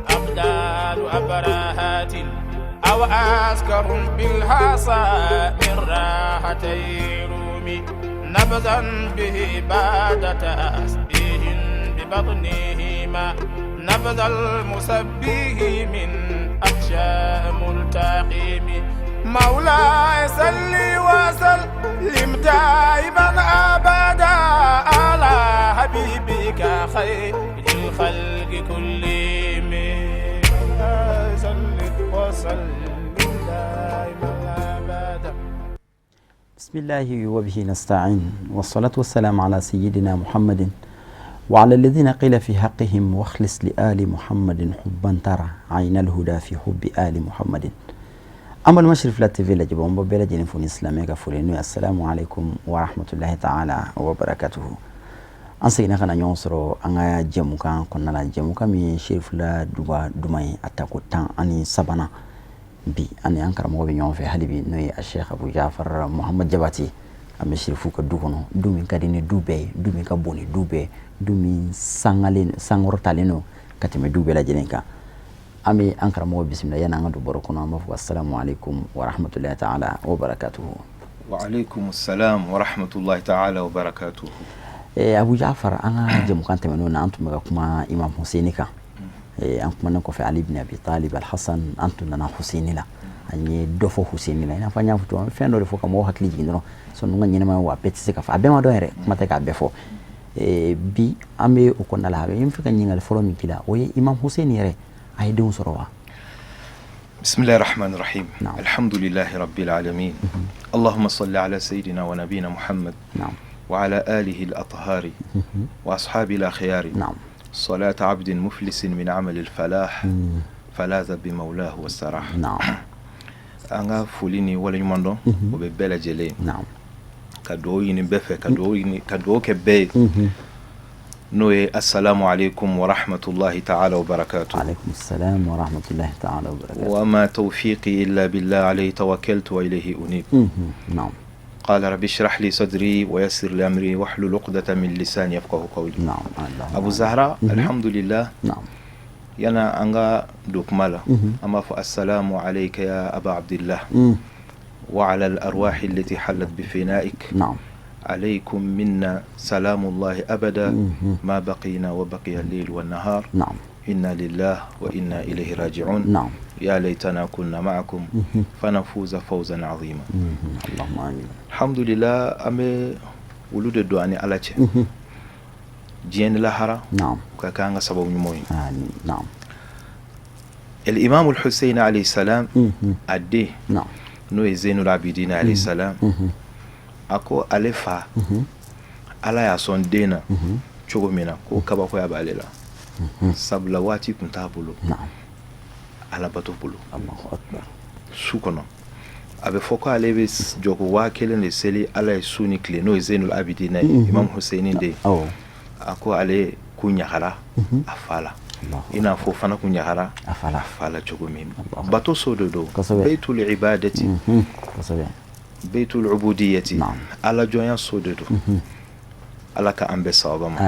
أبدال أبراهات أو أسكر بالحصى من راحتي رومي نبذا به بعد تسبيه ببطنهما نبذ المسبيه من أحشاء ملتقيم مولاي صل وسلم دائما أبدا على حبيبك خير الخلق كلهم صل وسلم دائما أبدا. بسم الله وبه نستعين والصلاة والسلام على سيدنا محمد وعلى الذين قيل في حقهم واخلص لآل محمد حبا ترى عين الهدى في حب آل محمد. أما المشرف لا تفي لجبهم ببلا جنفون إسلامي كفولين. السلام عليكم ورحمة الله تعالى وبركاته. أنسينا كنا نيونسرو أنغا جموكا كنا جموكا من شرف لا دماء أتاكو تان أني سبنا بي أني أنكر موبي نيون في حلبي نوي الشيخ أبو جعفر محمد جباتي أمي شرفوك دوكونو دومي كديني دوبي دومي كبوني دوبي دومي سانغورتالينو كتمي دوبي لا جنيكا أمي أنكر موبي بسم الله ينعم دبركونا مفو. السلام عليكم ورحمة الله تعالى وبركاته. وعليكم السلام ورحمة الله تعالى وبركاته. أبو جعفر أنا جمكان تمنون أنتم مكما إمام حسينك أنكم نكو في علي بن أبي طالب الحسن أنتم لنا حسين لا أني دفو حسين لا أنا فنيا فتوى فين دول فوق موها كلي جينو سنونا نينما وابتسي كفا أبما دوير ما تكابي فو بي أمي أكون لها ينفع نينغ الفلو من كلا وي إمام حسين يري أيدون سروا. بسم الله الرحمن الرحيم. نعم. الحمد لله رب العالمين. اللهم صل على سيدنا ونبينا محمد. نعم. وعلى آله الأطهار وأصحاب الأخيار. نعم. صلاة عبد مفلس من عمل الفلاح فلاذ بمولاه والسراح. نعم. أنا فوليني ولا يماندو وببلا جلين. نعم. كدويني بفه كدوي كبي نوي. السلام عليكم ورحمة الله تعالى وبركاته. عليكم السلام ورحمة الله تعالى وبركاته. وما توفيقي إلا بالله عليه توكلت وإليه أنيب. نعم. قال رب اشرح لي صدري ويسر لي أمري واحلل عقدة من لساني يفقهوا قولي. نعم. أبو زهراء الحمد لله. نعم. ينا أنغا دوك مالا أما فالسلام عليك يا أبا عبد الله وعلى الأرواح التي حلت بفنائك. نعم. عليكم منا سلام الله أبدا ما بقينا وبقي الليل والنهار. نعم. إنا لله وإنا إليه راجعون. نعم. يا ليتنا كنا معكم فنفوز فوزا عظيما. اللهم آمين. الحمد لله. أمي ولود الدعاني على شيء جين لهرا. نعم. كان سبب نموين. نعم. الإمام الحسين عليه السلام أديه. نعم. نوي زين العابدين عليه السلام أكو ألفا على ياسون دينا شو منا كو كبا كو يباليلا سبلواتي كنتابلو. نعم. على باتوبلو. الله أكبر. سوكنا أبي فوكا لبس جوكو واكلن لسلي على سوني كلي نوي زين العابدين إمام حسين دي أكو عليه كونيا خلا أفعلا ina fo fana kunyahara afala chogumim bato sododo baitul ibadati baitul ubudiyyati ala joyan sododo ala ka ambe sawabama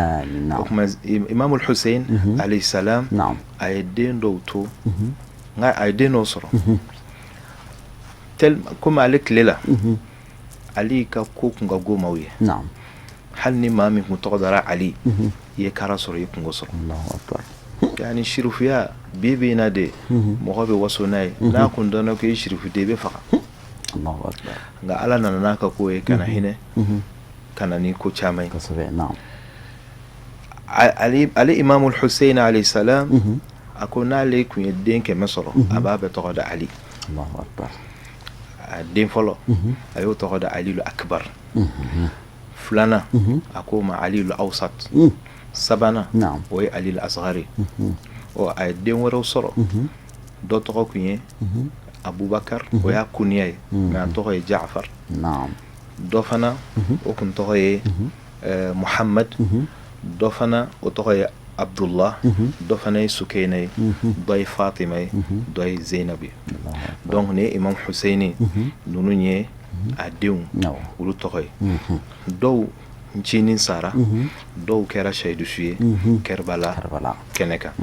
kuma imam al-Husayn alayhi salam ayden dowto nga ayden osro tel kuma alek lela ali ka ko kunga gomawiye hal ni mami mutaqdara ali ye karasoro ye kungo soro. Allahu akbar. يعني شرفيا بيبينا دي مغابي وصوناي لا كندنا كي شرف دي بفقط. الله أكبر. على نناك كوي كان هنا كان نيكو تشامي. نعم. علي إمام الحسين عليه السلام أكون عليك يدين كمصر أباب تقعد علي. الله أكبر. الدين فلو أيوة تقعد علي الأكبر. فلانا أكون علي الأوسط. سبنا وي علي الأصغري وأيدين ورسول دوتو كوني أبو بكر ويا كوني ما توه جعفر دوفنا وكن توه محمد دوفنا وتوه عبد الله دوفنا سكينة دوي فاطمة دوي زينبي دونك ني إمام حسيني نوني أديون ولو توه دو ncinin sara dɔw kɛra shahidu su ye Kerbala kɛnɛ kan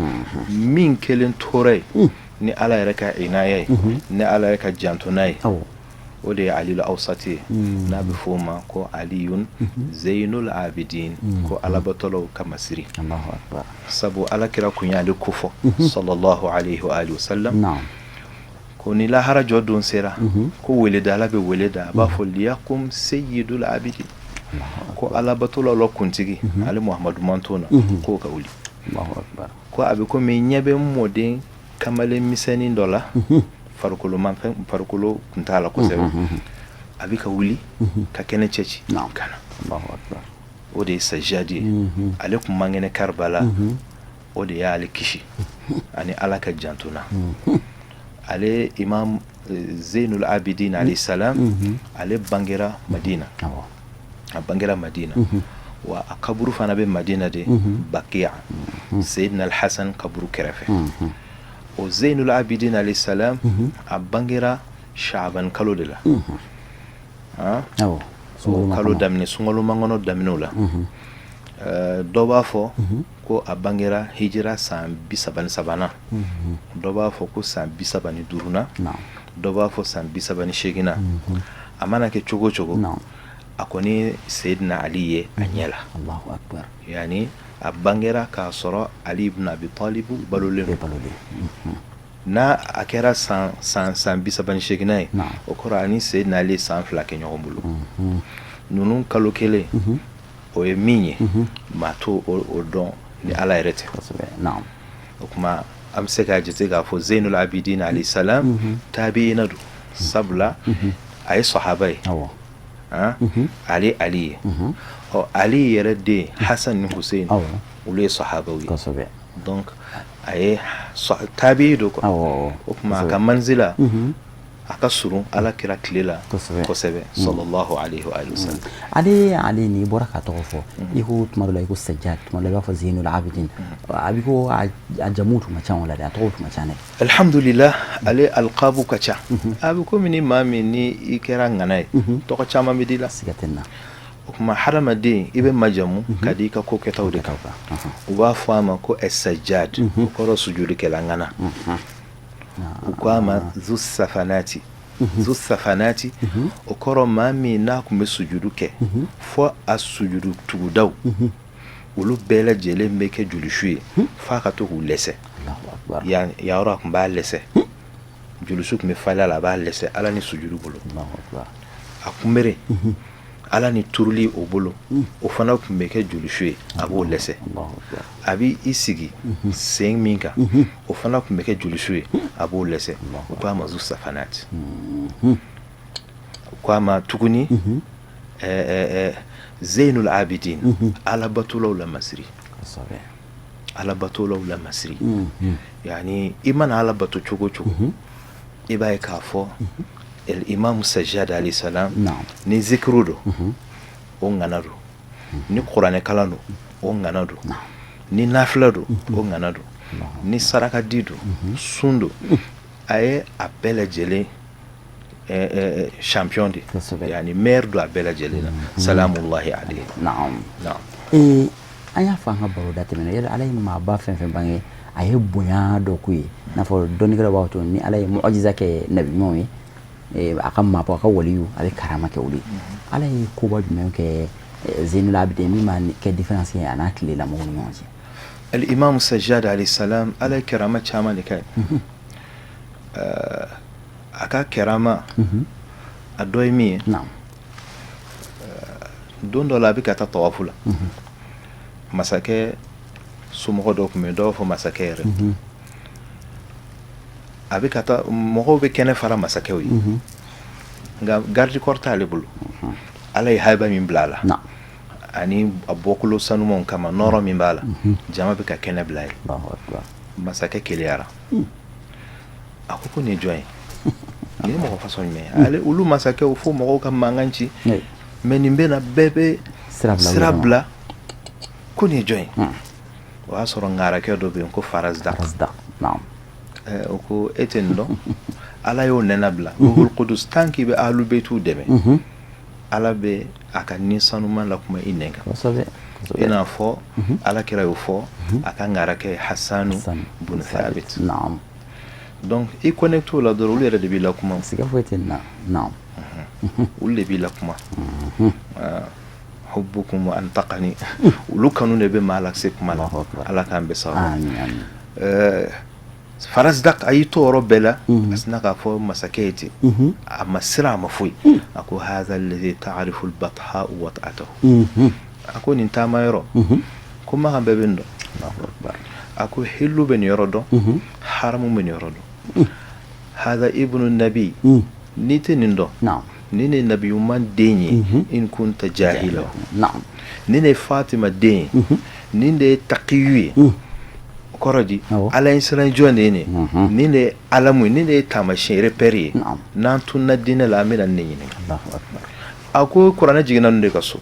min kelen tora ye ni Ala yɛrɛ ka inaya ye ni Ala yɛrɛ ka janto n'a ye o de ye Alil Awsati ye n'a bɛ fɔ o ma ko Aliyun Zeynul Abidin ko alabatɔlaw ka masiri sabu Alakira kun y'ale ko fɔ sallallahu alayhi wa alihi wa sallam ko ni lahara jɔ don sera ko weleda Ala bɛ weleda a b'a fɔ liyakum Sayyidul Abidin ko alabatɔlaw la kuntigi ale Muhamadu mantona k'o ka wuli ko a bɛ komi ɲɛ bɛ mɔden kamalen misɛnnin dɔ la farikolo kun t'a la kosɛbɛ a bɛ ka wuli ka kɛnɛ cɛci kana o de ye sajadi ye ale kun man kɛnɛ Karbala o de y'ale kisi ani Ala ka janto na ale Imam Zeynul Abidin alayhi salam ale bangera Madina a bangera Madina wa a kaburu fana bɛ Madina de Baqiya Sayyidina al-Hasan kaburu kɛrɛfɛ o Zeynul Abidin alayhi salam a bangera Sha'ban kalo de la kalo daminɛ sunkalo mangɔnɔ daminɛw la dɔ b'a fɔ ko a bangera hijira san 33nan dɔ b'a fɔ ko san 35nan dɔ b'a fɔ san 38nan a mana kɛ cogo cogo a kɔni Sayyidina Ali ye a ɲɛ la yani a bangera k'a sɔrɔ Ali ibn Abi Talib balolen n'a a kɛra san 38nan ye o kɔrɔ ani Sayyidina Ali san 2 kɛ ɲɔgɔn bolo ninnu kalo kelen o ye min ye maa to o dɔn ni Ala yɛrɛ tɛ o kuma an bɛ se k'a jate k'a fɔ Zeynul Abidin alayhi salam tabi'ina don sabula a ye sahaba ye Ali ye Ali yɛrɛ den Hasan ni Hussein olu ye sahabaw ye donc a ye tabi'i do quoi o kuma a ka manzila a ka surun Alakira tile la kosɛbɛ sallallahu alayhi wa sallam ale ni bɔra ka tɔgɔ fɔ i ko tuma dɔ la i ko Sajjad tuma dɔ la i b'a fɔ Zeynul Abidin a bɛ ko a jamu tun ka ca wala de a tɔgɔ tun ka ca ne alhamdulillah ale alqabu ka ca a bɛ komi ni maa min ni i kɛra ŋana ye tɔgɔ caman bɛ di la siga tɛ na o kuma hadamaden i bɛ majamu ka di i ka ko kɛtaw de kan u b'a fɔ a ma ko Sajjad o kɔrɔ sujudikɛla ŋana u ko a ma zu safanati o kɔrɔ maa min n'a kun bɛ sujudu kɛ fɔ a sujudu tugudaw olu bɛɛ lajɛlen bɛ kɛ jolisu ye f'a ka to k'u lɛsɛ yayɔrɔ a kun b'a lɛsɛ jolisu kun bɛ falen a la a b'a lɛsɛ Ala ni sujudu bolo a kunbere Ala ni turuli o bolo o fana kun bɛ kɛ jolisu ye a b'o lɛsɛ a b'i sigi sen min kan o fana kun bɛ kɛ jolisu ye a b'o lɛsɛ o ko a ma zu safanati o ko a ma tuguni Zeynul Abidin alabatolaw la masiri yani i mana alabato cogo cogo i b'a ye k'a fɔ Imam Sajjad alayhi salam ni zikiru do o ŋana do ni kuranɛ kalan do o ŋana do ni nafila do o ŋana do ni saraka di do sun do a ye a bɛɛ lajɛlen champion de yani maire do a bɛɛ lajɛlen na salamullahi alayhi an y'a fɔ an ka baro da tɛmɛna yɛrɛ Ala ye maaba fɛn fɛn bange a ye bonya dɔ k'u ye n'a fɔ dɔnnikɛlaw b'a to ni Ala ye mu'jiza kɛ nabiɲumanw ye a ka maaba a ka waliyu a bɛ karama kɛ olu ye Ala ye koba jumɛn kɛ Zeynul Abidin min ma kɛ différence ye a n'a tilelamɔgɔw ni ɲɔgɔn cɛ Al-Imam Sajjad alayhi salam Ala ye karama caman de kɛ a ka karama a dɔ ye min ye don dɔ la a bɛ ka taa tawafu la masakɛ somɔgɔ dɔ tun bɛ dɔw fɔ masakɛ yɛrɛ a bɛ ka taa mɔgɔw bɛ kɛnɛ fara masakɛw ye nka garde corps t'ale bolo Ala ye haiba min bila a la ani a bɔkolo sanumanw kama nɔrɔ min b'a la jama bɛ ka kɛnɛ bila ye masakɛ keleyara a ko nin ye jɔn ye nin ye mɔgɔ fasɔn jumɛn ale olu masakɛw fo mɔgɔw ka mankan ci mais nin bɛ na bɛɛ bɛ sira bila ko nin ye jɔn ye o y'a sɔrɔ ŋarakɛ dɔ bɛ yen ko Farazdak o ko e tɛ nin dɔn Ala y'o nɛnɛ bila Ruhul Qudus tant k'i bɛ Ahlul Baytu dɛmɛ ala be aka ni sanuma la kuma inenga kosɛbɛ ina fɔ ala kira yo fɔ aka ngara ke Hassan bin Thabit naam donc i connecte la doro ulu yɛrɛ de bi la kuma siga foyi tɛ na naam ulu de bi la kuma hubbukum wa antaqani ulu kanu ne be malak se kuma la ala kan be sa amin Farazdak ayi toro bela asna ka fo masaketi amma sira mafui ako hadha alladhi ta'rifu al-batha wa ta'atuhu ako nin tamayro kuma kan bebendo Allahu akbar ako hillu ben yorodo haramu ben yorodo hadha ibnu an-nabi nitinindo na'am nini nabiyuman denye in kunta jahila na'am nini Fatima denye ninde taqiyi koroji ala insiran jone ne ninde alamu ninde tamashin repere nan tunna dina la amina ne Allahu akbar ako qur'ana jigina nde kaso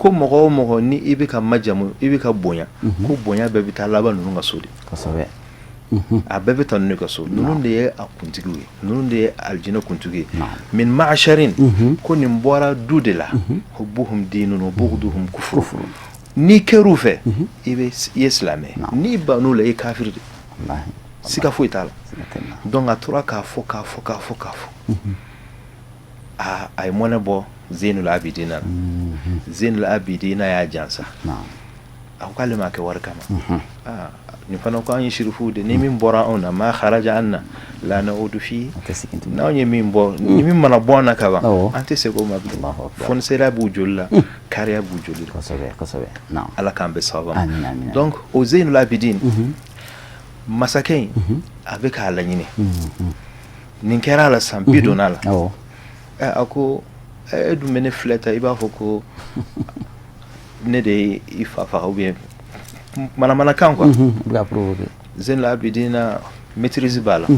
ko mogo ni ibika majamu ibika bonya ko bonya be bitala nunu ngasodi kasabe a bebe tan ne kaso nunu de akuntigi nunu de aljina kuntigi min ma'sharin ko nim bora dudela hubbuhum dinun wa bughduhum kufr ni kerufe ibe islame ni banu la kafir wallahi sika fo itala donc atura ka fo ay mona bo Zainul Abidina Zainul Abidina ya jansa aw kalima ke warkama ni fana ko an shirfu de ni min bora ona ma kharaja anna la naudu fi na ni min bo ni min mana bona ka ba ante se ko mabdi fon sera bu jolla kariya bu jolli kasabe na ala kan be sawaba donc au Zainul Abidin masakain avec ala nyine nin kera la sam bidonala ako edu mene fleta iba foko ne de ifa fa ou bien mana kan quoi ga provoquer Zainul Abidina maîtrise bala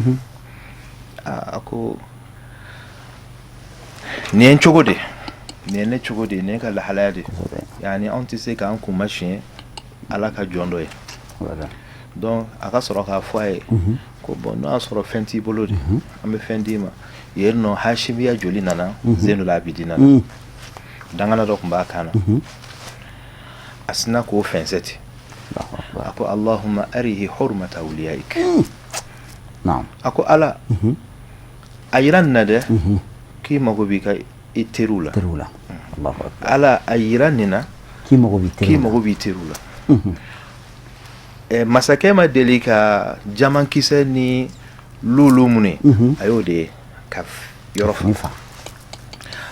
ako ni en chogode ne ka la halade yani anti se ka an ku machin ala ka jondo e donc aka soro ka foye ko bon na soro fenti bolodi ambe fendima yerno hashimiya joli nana Zainul Abidina dangana do kumba kana asna ko fenseti ako Allahumma arihi hurmata awliyaik naam ako ala ayran nade ki mago bi ka iterula Allahu akbar ala ayranina ki mago bi terula masakema delika jaman kise ni lulu mune ayode kaf yorofa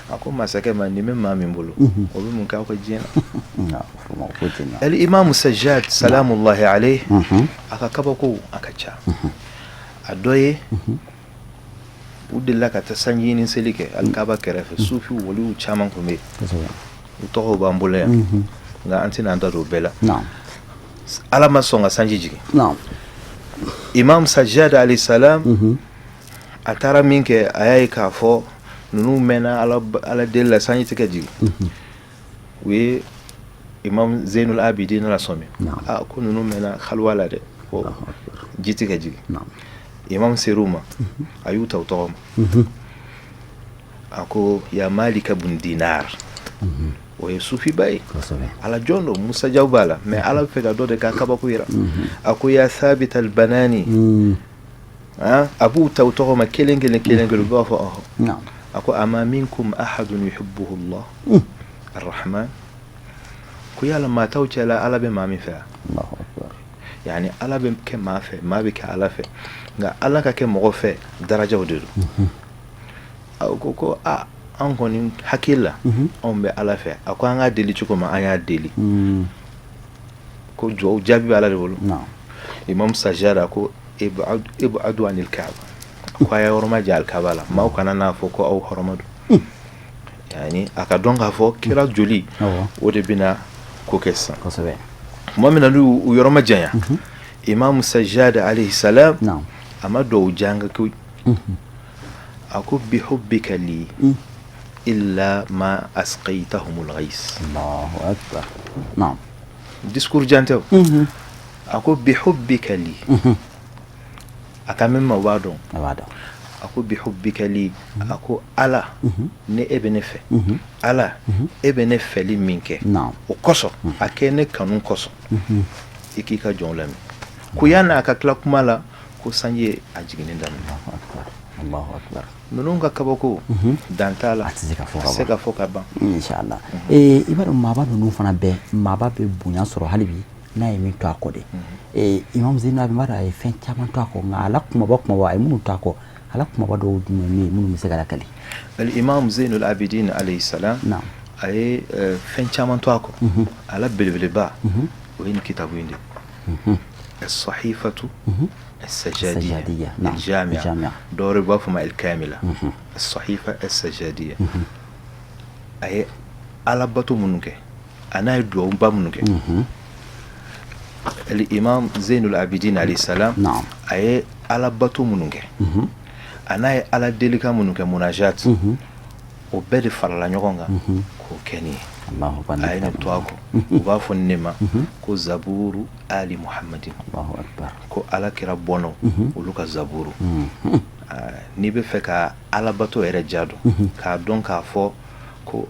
ako masakema ni memma min bulu obi mun ka ko jina al-imam Sajjad salamullahi alayhi aka kabako akacha adoye udilla ka tasanyi ni selike al-kaba kerefe sufi wali chaman ko me to ba mbule nga antina ndado bela ala masonga sanjiji imam Sajjad alayhi salam atara minke ayayi ka fo nunu mena ala della sanyi tikaji we imam Zainul Abidin la somi ko nunu mena khalwala de ko jiti kaji imam Seruma ayuta utoma ako ya Malik ibn Dinar o sufi bay ala jondo Musa Jawbala mais ala fega do de ka kaba ko ira ako ya Thabit al-Banani abu tawtoma kelengel bafo ako ama minkum ahadun yuhibbuhu Allah ar-Rahman ko yala ma tawcha la ala be mami fa Allahu akbar yani ala be ke ma fe ma be ka ala fe nga ala ka ke mo fe daraja odedo ko an koni hakilla on be ala fe ako anga deli chuko ma anya deli ko jo jabi ala de bolo imam Sajjad ko ibadu anil Kaaba kwa ya horma jal kabala ma kana na foko au hormadu yani aka donga fo kira joli wode bina ko kessa kasabe mu'mina lu yorma janya imam Sajjad alayhi salam ama do janga ko ako bi hubbika li illa ma asqaytahumul ghais Allahu akbar naam discours jante ako bi hubbika li akamemma wado ako bihubbika li ako ala ne ebe ne fɛ ala ebe ne fɛli min kɛ o kɔsɔ a kɛ ne kanu kɔsɔ i k'i ka jɔn lamɛn ko yan'a ka tila kuma la ko sanji ye a jiginni daminɛ. Allahu akbar. Ninnu ka kabako dan t'a la, a tɛ se ka fɔ ka ban. Inshallah. I b'a dɔn maaba ninnu fana bɛɛ maaba bɛ bonya sɔrɔ hali bi n'a ye min to a kɔ de. Imam Zainul Abidin a ye fɛn caman to a kɔ nka ala kumaba a ye minnu to a kɔ ala kumaba dɔw jumɛn ye minnu bɛ se ka lakali. Imam Zainul Abidin alayhi salam a ye fɛn caman to a kɔ ala belebeleba o ye nin kitabu in de. الصحيفة السجادية الجامعة دور بافما الكاملة الصحيفة السجادية أي على بطو منك أنا يدعو بمنك الإمام زين العابدين عليه السلام أي على بطو منك أنا على ديلك منك مناجات وبدي فرلا نيغونغا كو كني aina twako ubafo nema ko zaburu ali muhammadin Allahu akbar ko ala kira bono uluka zaburu ni be fe ka ala bato ere jado ka don ka fo ko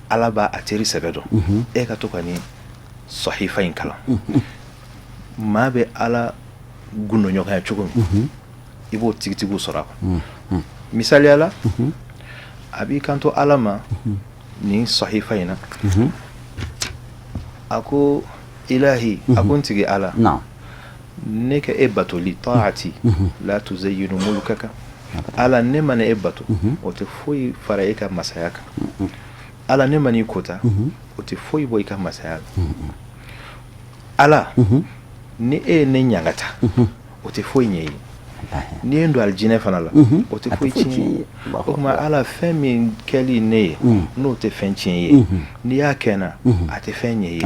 ala ba ateri sebedo e ka to kani sahifa in kala ma be ala guno nyoka chugo ibo tigitigu sora misali ala abi kanto alama ni sahifa ina ako ilahi akuntigi ala neka ebato li taati la tuzayyinu mulkaka ala nema ne ebato o te foi faraika masayaka ala nema ni kota o te foi boyka masayaka ala ni ne nyangata o te foi nyei ni ndo aljine fana la o te foi chin o kuma ala femi keli ne no te fenchen ye ni yakena ate fenye ye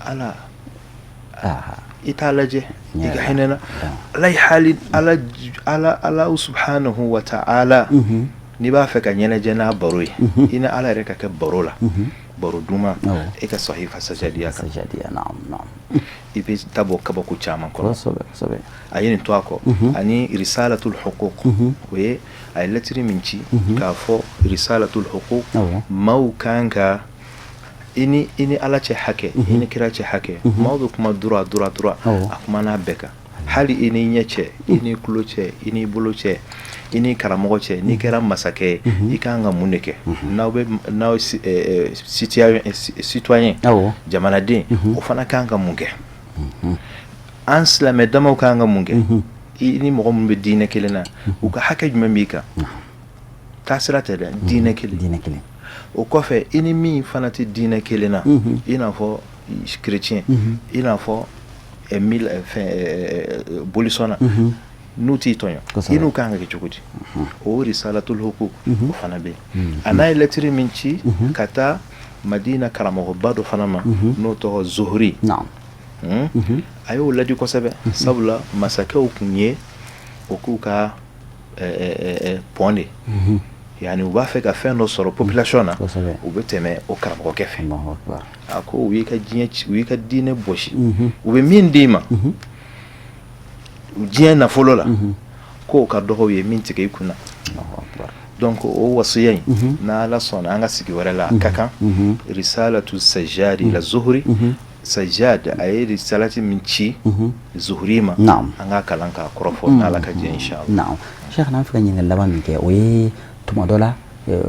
ala italaje diga hinena lay halin ala subhanahu wa ta'ala ni ba fe ka nyene jena baroy ina ala reka ka barola baro duma e ka sahifa sajadiya na'am ibe tabo kaba ku chama ko sobe ayin to ako ani risalatul huquq we ay letri minci ka fo risalatul huquq mau kanka ini ala ce hake ini kira ce hake mawdu kuma dura akuma na beka hali ini nyace ini kuloce ini buluce ini karamogoce ni kera masake ikanga muneke naw citoyen jamana din o fana kanga munge anslame dama kanga munge ini mo mun be dine kelena u ka hake jumamika tasirata da dine kelena o kofe ini mi fanati dine kelena ina fo chrétien ina fo emile bolisona nuti tonyo inu kanga ke chukudi o risalatul huquq o fana be ana letri minchi kata madina karamo bado fanama no to zuhri ayo ladi ko sabe sabla masaka o kunye o kuka ponde yani uba fe ka fe no soro population na ube teme o karamo ke fe ako wi ka dine boshi ube min dima diɲɛ nafolo la ko ka dɔgɔ ye min tigɛ i kunna donc o wasiya in n'ala sɔnna an ka sigi wɛrɛ la ka kan risalatu sajadi la zuhri sajad a ye risalati min ci zuhri ma an ka kalan k'a kɔrɔfɔ n'ala ka diɲɛ inshallah. Sheikh n'an fɛ ka ɲininkali laban min kɛ o ye tuma dɔ la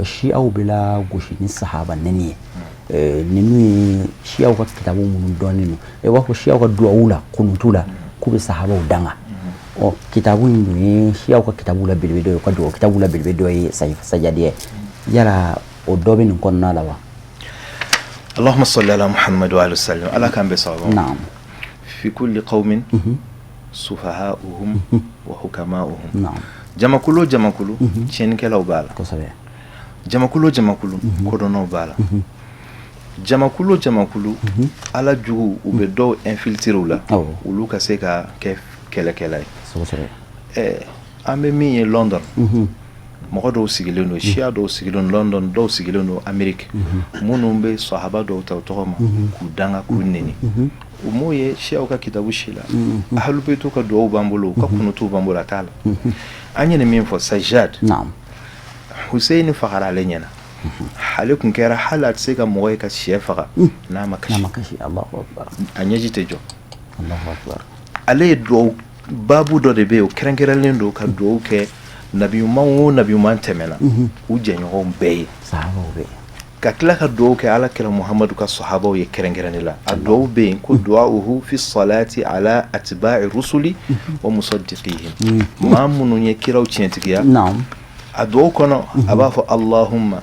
shi'aw bɛ la gosi ni sahaba nɛni ye ninnu ye shi'aw ka kitabu minnu dɔnnen don i b'a fɔ shi'aw ka duwawu la kunutu la k'u bɛ sahabaw danga kitabu in ye shi'aw ka kitabu la belebele dɔ ka duwawu kitabu la belebele dɔ ye sajadiya yala o dɔ bɛ nin kɔnɔna la wa. اللهم صل على محمد وعلى وسلم على كان بصواب نعم في كل قوم سفهاؤهم وحكماؤهم نعم جماكلو تشينكلو بالا جماكلو كودونو بالا جماكلو على جو وبدو انفلترو لا ولوكا سيكا كيف كلا ambe mi London mɔgɔ dɔw sigilen don Shia dɔw sigilen don London dɔw sigilen don Amérique minnu bɛ sahaba dɔw ta u tɔgɔ ma k'u danga k'u neni o m'o ye Shiaw ka kitabu si la Ahlul Bayt ka duwawu b'an bolo ka kunutu b'an bolo a t'a la an ye nin min fɔ Sajjad Hussein fagara ale ɲɛna ale kun kɛra hali a tɛ se ka mɔgɔ ye ka sɛ faga n'a ma kasi a ɲɛji tɛ jɔ ale ye duwawu babu dɔ de bɛ yen o kɛrɛnkɛrɛnlen don ka duwawu kɛ nabiyuman o nabiyuman tɛmɛna u jɛɲɔgɔnw bɛɛ ye ka tila ka duwawu kɛ ala kɛra Muhamadu ka sahabaw ye kɛrɛnkɛrɛnnen la a duwawu bɛ yen ko du'auhu fi salati ala atba'i rusuli wa musaddiqihim maa minnu ye kiraw tiɲɛtigiya a duwawu kɔnɔ a b'a fɔ Allahumma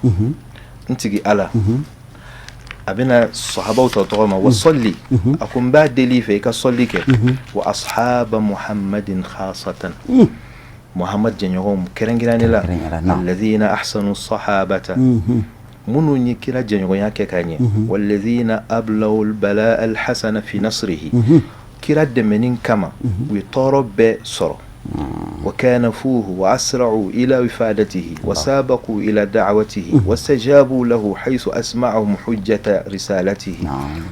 n tigi ala a bɛna sahabaw ta tɔgɔ ma wa salli a ko n b'a deli fɛ i ka salli kɛ wa ashaba Muhammadin khasatan Muhammad jɛɲɔgɔnw kɛrɛnkɛrɛnnen la alladhina ahsanu sahabata minnu ye kira jɛɲɔgɔnya kɛ ka ɲɛ walladhina ablaw albala alhasana fi nasrihi kira dɛmɛni kama u ye tɔɔrɔ bɛɛ sɔrɔ وكانفوه وأسرعوا إلى وفادته وسابقوا إلى دعوته واستجابوا له حيث أسمعهم حجة رسالته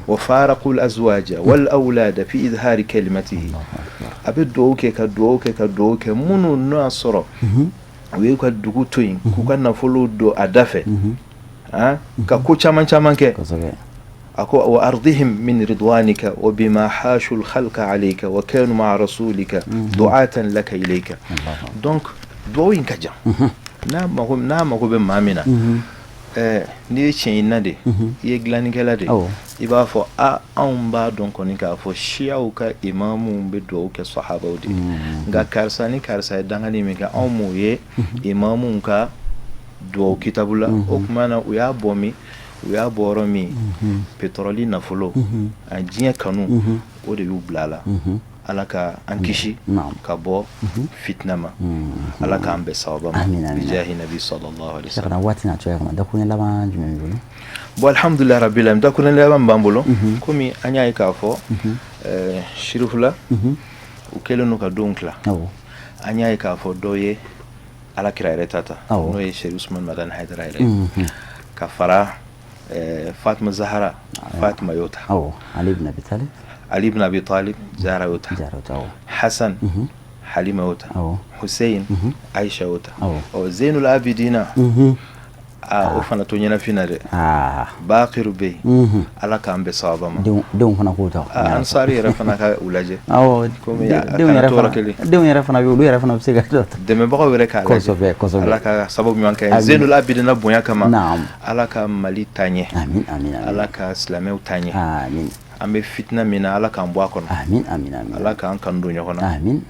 وفارقوا الأزواج والأولاد في إظهار كلمته أبدوك كدوك منو ناصر ويكا دوكوتوين كوكا نفولو دو أدافع كاكو چامان چامان كي أكو وأرضهم من رضوانك وبما حاشوا الخلق عليك وكانوا مع رسولك دعاة لك إليك دونك دوين كجا نعم أقول بمامنا ni cin na de ye glani kala de I b'a fɔ anw b'a dɔn kɔni k'a fɔ Shiaw ka imamu bɛ duwawu kɛ sahabaw de nka karisa ni karisa ye dangani min kɛ anw m'o ye imamu ka duwawu kitabu la o kuma na u y'a bɔ min u y'a bɔ yɔrɔ min pétrole nafolo a diɲɛ kanu o de y'u bila la ala ka an kisi ka bɔ fitna ma ala k'an bɛɛ sababa ma bijahi nabi sallallahu alaihi wasallam waati na cogoya kɔnɔ dakuruɲɛ laban jumɛn b'i bolo bon alhamdulilahi rabbil alamin dakuruɲɛ laban b'an bolo komi an y'a ye k'a fɔ shirifula u kɛlen don ka don tila an y'a ye k'a fɔ dɔw ye alakira yɛrɛ ta ta n'o ye Sheikh Usman Madani Haidara yɛrɛ ka fara Fatima Zahra Fatima yota Ali ibn Abi Talib Zahra yota Hassan Halima yota Hussein Aisha yota Zainul Abidina o fana to ɲɛna fina dɛ Baqiru bɛ yen ala k'an bɛɛ sababa ma denw fana k'o ta Ansari yɛrɛ fana ka u lajɛ denw yɛrɛ fana bɛ olu yɛrɛ fana bɛ se ka dɛmɛbagaw yɛrɛ k'a lajɛ ala ka sababu ɲuman kɛ Zainul Abidina bonya kama ala ka Mali taa ɲɛ ala ka silamɛw taa ɲɛ an bɛ fitina min na ala k'an bɔ a kɔnɔ ala k'an kanu don ɲɔgɔn na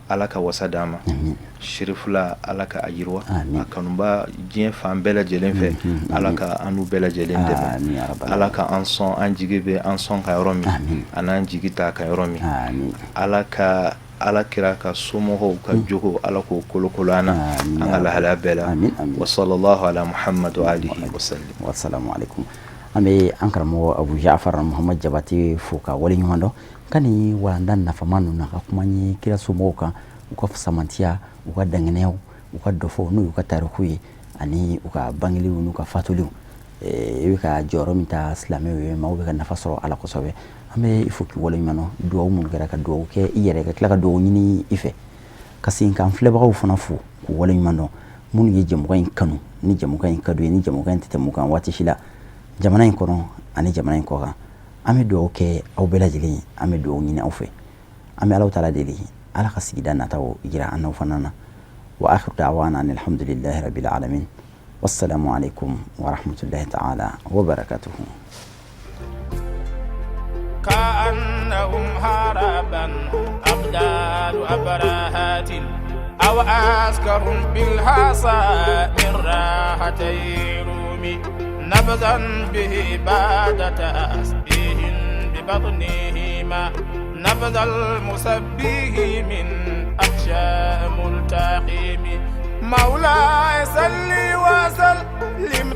ala ka wasa d'an ma shirifula ala ka a yiriwa a kanuba diɲɛ fan bɛɛ lajɛlen fɛ ala ka an n'u bɛɛ lajɛlen dɛmɛ ala ka an sɔn an jigi bɛ an sɔn ka yɔrɔ min an n'an jigi ta ka yɔrɔ min ala ka ala kira ka somɔgɔw ka jogo ala k'o kolokolo an na an ka lahalaya bɛɛ la wa sallallahu ala Muhammad wa alihi wa sallam wassalamu alaikum an bɛ an karamɔgɔ Abu Ja'far Muhamad Jabate fo ka waleɲuman dɔn ka nin walanda nafama ninnu na ka kuma ye kira somɔgɔw kan u ka samantiya u ka danŋɛnɛyaw u ka dɔfɔw n'u y'u ka tariku ye ani u ka bangeliw n'u ka fatuliw i bɛ ka jɔyɔrɔ min ta silamɛw ye maaw bɛ ka nafa sɔrɔ ala kosɛbɛ an bɛ i fo k'i waleɲuman dɔn duwawu minnu kɛra ka duwawu kɛ i yɛrɛ ka tila ka duwawu ɲini i fɛ ka segin k'an filɛbagaw fana fo k'u waleɲuman dɔn minnu ye jɛmukan in kanu ni jɛmukan in ka d'u ye ni jɛmukan in tɛ tɛmɛ u kan waati si la jamana in kɔnɔ ani jamana in kɔ kan an bɛ duwawu kɛ aw bɛɛ lajɛlen an bɛ duwawu ɲini aw fɛ an bɛ Alahu taala deli ala ka sigida nataw jira an n'aw fana na wa akhiru da'wana alhamdulillahi rabbil alamin wassalamu alaikum wa rahmatullahi ta'ala wa barakatuhu كأنهم هربا أبدال أبراهات أو عسكر بالحصى من راحتي رومي نبذا به بعد تأسيه ببطنهما نبذ المسبيه من أحشاء ملتقيم مولاي صل وسلم